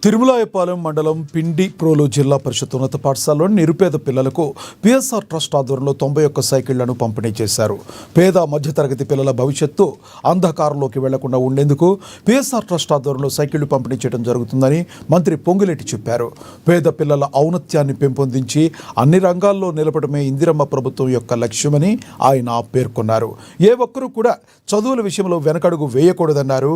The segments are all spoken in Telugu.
తిరుమలాయపాలెం మండలం పిండి ప్రోలు జిల్లా పరిషత్ ఉన్నత పాఠశాలలోని నిరుపేద పిల్లలకు పిఎస్ఆర్ ట్రస్ట్ ఆధ్వర్యంలో 91 సైకిళ్లను పంపిణీ చేశారు. పేద మధ్యతరగతి పిల్లల భవిష్యత్తు అంధకారంలోకి వెళ్లకుండా ఉండేందుకు పిఎస్ఆర్ ట్రస్ట్ ఆధ్వర్యంలో సైకిళ్లు పంపిణీ చేయడం జరుగుతుందని మంత్రి పొంగులేటి చెప్పారు. పేద పిల్లల ఔన్నత్యాన్ని పెంపొందించి అన్ని రంగాల్లో నిలపడమే ఇందిరమ్మ ప్రభుత్వం యొక్క లక్ష్యమని ఆయన పేర్కొన్నారు. ఏ ఒక్కరూ కూడా చదువుల విషయంలో వెనకడుగు వేయకూడదన్నారు.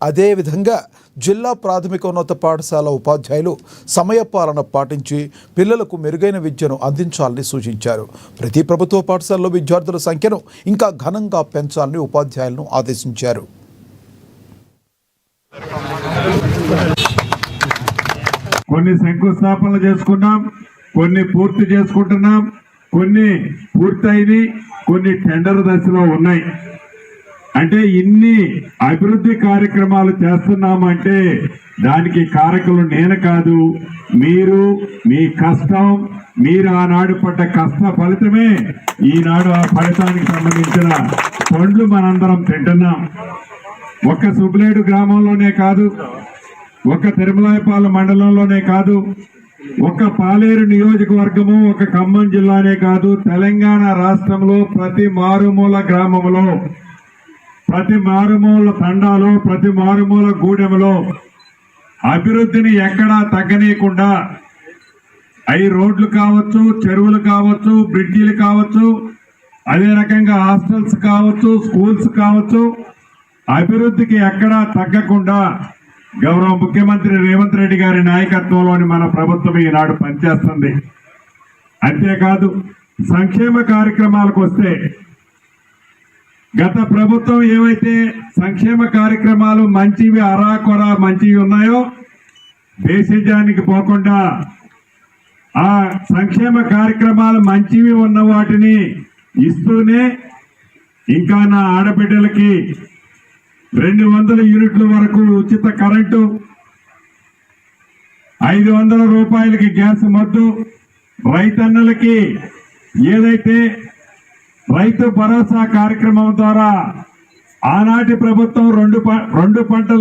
అదేవిధంగా జిల్లా ప్రాథమికోన్నత పాఠశాల ఉపాధ్యాయులు సమయపాలన పాటించి పిల్లలకు మెరుగైన విద్యను అందించాలని సూచించారు. ప్రతి ప్రభుత్వ పాఠశాలలో విద్యార్థుల సంఖ్యను ఇంకా ఘనంగా పెంచాలని ఉపాధ్యాయులను ఆదేశించారు. కొన్ని శంకుస్థాపనలు చేసుకున్నాం, కొన్ని పూర్తి చేసుకుంటున్నాం, కొన్ని పూర్తయిని, కొన్ని టెండర్ దశలో ఉన్నాయి. అంటే ఇన్ని అభివృద్ధి కార్యక్రమాలు చేస్తున్నామంటే దానికి కారకులు నేను కాదు, మీరు, మీ కష్టం, మీరు ఆనాడు పడ్డ కష్ట ఫలితమే ఈనాడు ఆ ఫలితానికి సంబంధించిన పండ్లు మనందరం తింటున్నాం. ఒక్క సుబ్బులేడు గ్రామంలోనే కాదు, ఒక్క తిరుమలాయపాలెం మండలంలోనే కాదు, ఒక్క పాలేరు నియోజకవర్గము, ఒక ఖమ్మం జిల్లానే కాదు, తెలంగాణ రాష్ట్రంలో ప్రతి మారుమూల గ్రామంలో, ప్రతి మారుమూల తండాలో, ప్రతి మారుమూల గూడెంలో అభివృద్ధిని ఎక్కడా తగ్గనీయకుండా అవి రోడ్లు కావచ్చు, చెరువులు కావచ్చు, బ్రిడ్జీలు కావచ్చు, అదే రకంగా హాస్టల్స్ కావచ్చు, స్కూల్స్ కావచ్చు, అభివృద్ధికి ఎక్కడా తగ్గకుండా గౌరవ ముఖ్యమంత్రి రేవంత్ రెడ్డి గారి నాయకత్వంలోని మన ప్రభుత్వం ఈనాడు పనిచేస్తుంది. అంతేకాదు సంక్షేమ కార్యక్రమాలకు వస్తే గత ప్రభుత్వం ఏవైతే సంక్షేమ కార్యక్రమాలు మంచివి అరాకొరా మంచివి ఉన్నాయో దేశజానికి పోకుండా ఆ సంక్షేమ కార్యక్రమాలు మంచివి ఉన్న వాటిని ఇస్తూనే ఇంకా నా ఆడబిడ్డలకి 200 యూనిట్ల వరకు ఉచిత కరెంటు, 500 రూపాయలకి గ్యాస్ మద్దు, రైతన్నలకి ఏదైతే రైతు భరోసా కార్యక్రమం ద్వారా ఆనాటి ప్రభుత్వం రెండు పంటలు